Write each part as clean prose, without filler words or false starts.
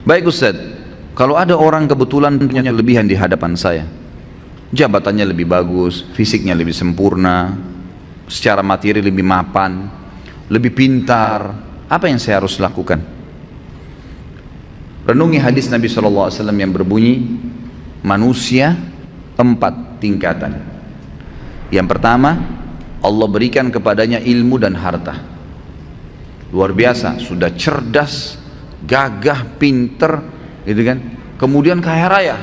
Baik Ustaz, kalau ada orang kebetulan punya kelebihan di hadapan saya, jabatannya lebih bagus, fisiknya lebih sempurna, secara materi lebih mapan, lebih pintar, apa yang saya harus lakukan? Renungi hadis Nabi SAW yang berbunyi, manusia 4 tingkatan. Yang pertama, Allah berikan kepadanya ilmu dan harta. Luar biasa, sudah cerdas, gagah, pinter, gitu kan? Kemudian kaya raya.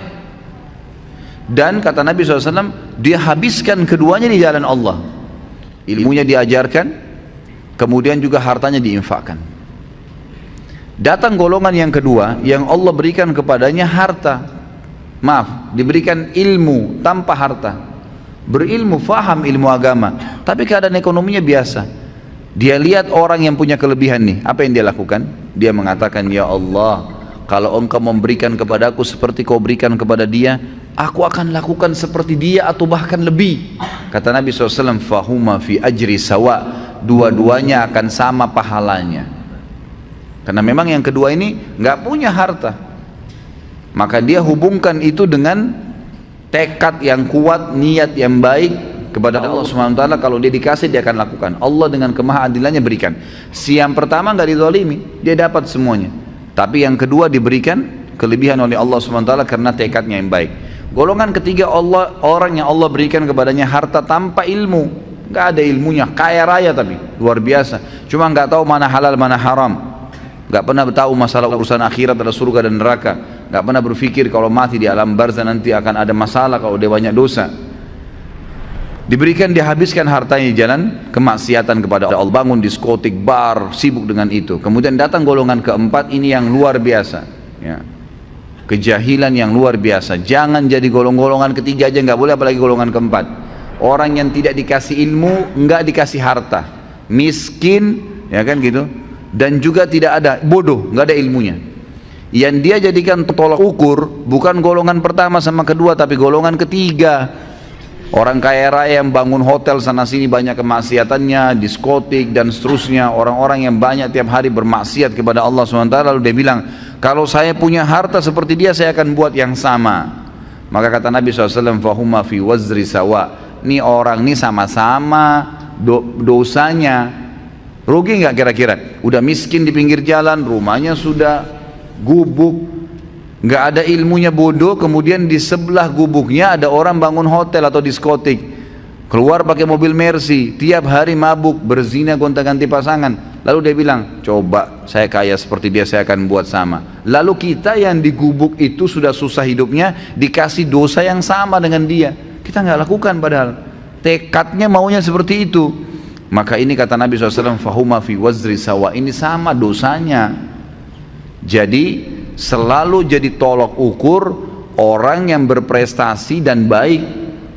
Dan kata Nabi SAW, dia habiskan keduanya di jalan Allah. Ilmunya diajarkan, kemudian juga hartanya diinfakkan. Datang golongan yang kedua, yang Allah berikan kepadanya harta. Maaf, diberikan ilmu tanpa harta. Berilmu, faham ilmu agama, tapi keadaan ekonominya biasa. Dia lihat orang yang punya kelebihan nih, apa yang dia lakukan? Dia mengatakan, ya Allah, kalau engkau memberikan kepadaku seperti kau berikan kepada dia, aku akan lakukan seperti dia atau bahkan lebih. Kata Nabi SAW, fahuma fi ajri sawa, dua-duanya akan sama pahalanya. Karena memang yang kedua ini nggak punya harta, maka dia hubungkan itu dengan tekad yang kuat, niat yang baik kepada Allah SWT. Kalau dia dikasih, dia akan lakukan. Allah dengan kemahaadilannya berikan. Si yang pertama nggak dizalimi, dia dapat semuanya. Tapi yang kedua diberikan kelebihan oleh Allah SWT karena tekadnya yang baik. Golongan ketiga, orang yang Allah berikan kepadanya harta tanpa ilmu, nggak ada ilmunya, kaya raya tapi luar biasa, cuma nggak tahu mana halal mana haram, nggak pernah tahu masalah urusan akhirat, ada surga dan neraka, nggak pernah berpikir kalau mati di alam barzah nanti akan ada masalah kalau dia banyak dosa. Diberikan, dihabiskan hartanya di jalan kemaksiatan kepada Allah, bangun diskotik, bar, sibuk dengan itu. Kemudian datang golongan keempat, ini yang luar biasa, ya. Kejahilan yang luar biasa. Jangan jadi golongan ketiga aja, nggak boleh, apalagi golongan keempat. Orang yang tidak dikasih ilmu, nggak dikasih harta, miskin, ya kan gitu, dan juga tidak ada, bodoh, nggak ada ilmunya. Yang dia jadikan tolak ukur bukan golongan pertama sama kedua, tapi golongan ketiga. Orang kaya raya yang bangun hotel sana sini banyak kemaksiatannya, diskotik dan seterusnya. Orang-orang yang banyak tiap hari bermaksiat kepada Allah SWT, lalu dia bilang, kalau saya punya harta seperti dia, saya akan buat yang sama. Maka kata Nabi SAW, fahuma fi wazri sawa, ini orang ini sama-sama dosanya. Rugi nggak kira-kira? Udah miskin di pinggir jalan, rumahnya sudah gubuk, nggak ada ilmunya, bodoh. Kemudian di sebelah gubuknya ada orang bangun hotel atau diskotik, keluar pakai mobil Mercy, tiap hari mabuk, berzina, gonta-ganti pasangan. Lalu dia bilang, coba saya kaya seperti dia, saya akan buat sama. Lalu kita yang di gubuk itu sudah susah hidupnya, dikasih dosa yang sama dengan dia, kita nggak lakukan, padahal tekadnya maunya seperti itu. Maka ini kata Nabi SAW, fahuma fi wazri sawa, ini sama dosanya. Jadi selalu jadi tolok ukur orang yang berprestasi dan baik.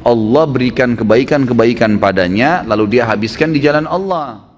Allah berikan kebaikan-kebaikan padanya, lalu dia habiskan di jalan Allah.